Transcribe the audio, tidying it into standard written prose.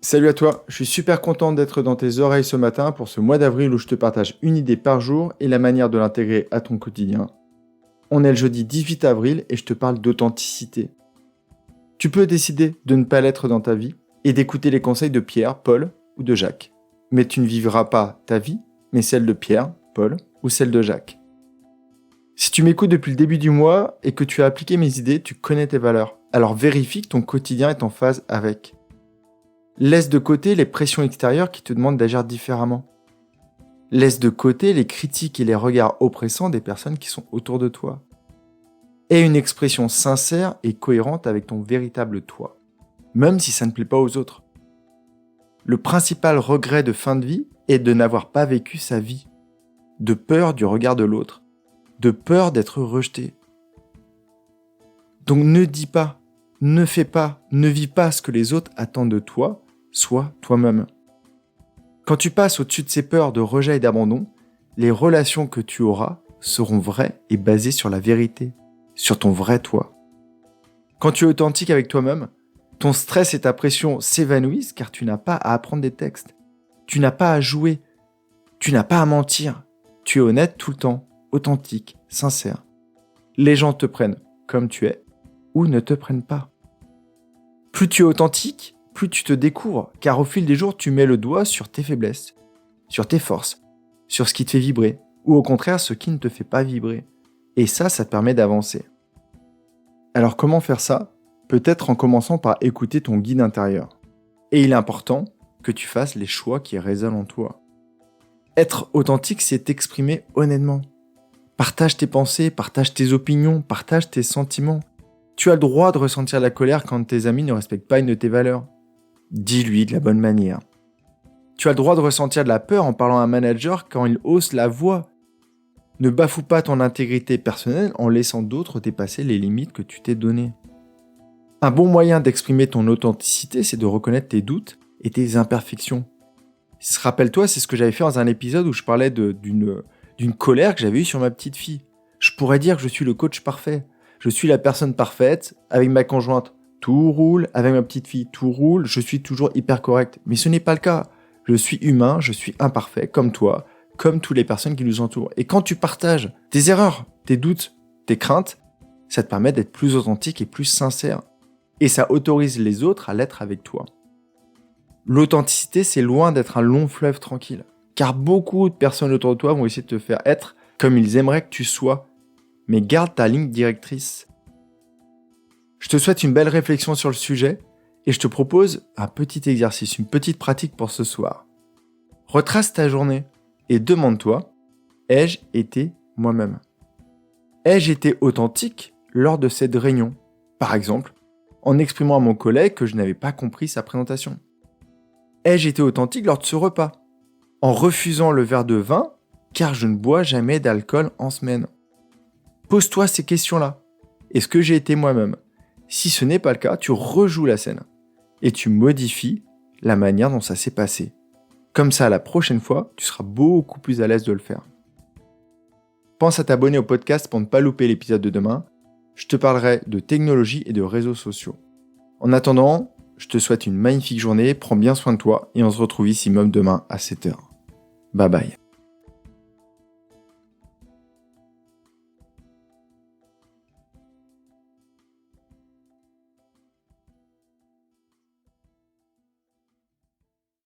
Salut à toi, je suis super content d'être dans tes oreilles ce matin pour ce mois d'avril où je te partage une idée par jour et la manière de l'intégrer à ton quotidien. On est le jeudi 18 avril et je te parle d'authenticité. Tu peux décider de ne pas l'être dans ta vie et d'écouter les conseils de Pierre, Paul ou de Jacques. Mais tu ne vivras pas ta vie, mais celle de Pierre, Paul ou celle de Jacques. Si tu m'écoutes depuis le début du mois et que tu as appliqué mes idées, tu connais tes valeurs. Alors vérifie que ton quotidien est en phase avec. Laisse de côté les pressions extérieures qui te demandent d'agir différemment. Laisse de côté les critiques et les regards oppressants des personnes qui sont autour de toi. Aie une expression sincère et cohérente avec ton véritable toi, même si ça ne plaît pas aux autres. Le principal regret de fin de vie est de n'avoir pas vécu sa vie, de peur du regard de l'autre, de peur d'être rejeté. Donc ne dis pas, ne fais pas, ne vis pas ce que les autres attendent de toi, sois toi-même. Quand tu passes au-dessus de ces peurs de rejet et d'abandon, les relations que tu auras seront vraies et basées sur la vérité, sur ton vrai toi. Quand tu es authentique avec toi-même, ton stress et ta pression s'évanouissent car tu n'as pas à apprendre des textes. Tu n'as pas à jouer. Tu n'as pas à mentir. Tu es honnête tout le temps, authentique, sincère. Les gens te prennent comme tu es ou ne te prennent pas. Plus tu es authentique, plus tu te découvres, car au fil des jours, tu mets le doigt sur tes faiblesses, sur tes forces, sur ce qui te fait vibrer, ou au contraire, ce qui ne te fait pas vibrer. Et ça te permet d'avancer. Alors comment faire ça ? Peut-être en commençant par écouter ton guide intérieur. Et il est important que tu fasses les choix qui résonnent en toi. Être authentique, c'est t'exprimer honnêtement. Partage tes pensées, partage tes opinions, partage tes sentiments. Tu as le droit de ressentir la colère quand tes amis ne respectent pas une de tes valeurs. Dis-lui de la bonne manière. Tu as le droit de ressentir de la peur en parlant à un manager quand il hausse la voix. Ne bafoue pas ton intégrité personnelle en laissant d'autres dépasser les limites que tu t'es données. Un bon moyen d'exprimer ton authenticité, c'est de reconnaître tes doutes et tes imperfections. Rappelle-toi, c'est ce que j'avais fait dans un épisode où je parlais d'une colère que j'avais eue sur ma petite fille. Je pourrais dire que je suis le coach parfait. Je suis la personne parfaite avec ma conjointe. Tout roule, avec ma petite fille, tout roule, je suis toujours hyper correct. Mais ce n'est pas le cas. Je suis humain, je suis imparfait, comme toi, comme toutes les personnes qui nous entourent. Et quand tu partages tes erreurs, tes doutes, tes craintes, ça te permet d'être plus authentique et plus sincère. Et ça autorise les autres à l'être avec toi. L'authenticité, c'est loin d'être un long fleuve tranquille. Car beaucoup de personnes autour de toi vont essayer de te faire être comme ils aimeraient que tu sois. Mais garde ta ligne directrice. Je te souhaite une belle réflexion sur le sujet et je te propose un petit exercice, une petite pratique pour ce soir. Retrace ta journée et demande-toi, ai-je été moi-même ? Ai-je été authentique lors de cette réunion ? Par exemple, en exprimant à mon collègue que je n'avais pas compris sa présentation. Ai-je été authentique lors de ce repas ? En refusant le verre de vin car je ne bois jamais d'alcool en semaine. Pose-toi ces questions-là. Est-ce que j'ai été moi-même ? Si ce n'est pas le cas, tu rejoues la scène et tu modifies la manière dont ça s'est passé. Comme ça, la prochaine fois, tu seras beaucoup plus à l'aise de le faire. Pense à t'abonner au podcast pour ne pas louper l'épisode de demain. Je te parlerai de technologie et de réseaux sociaux. En attendant, je te souhaite une magnifique journée, prends bien soin de toi et on se retrouve ici même demain à 7h. Bye bye.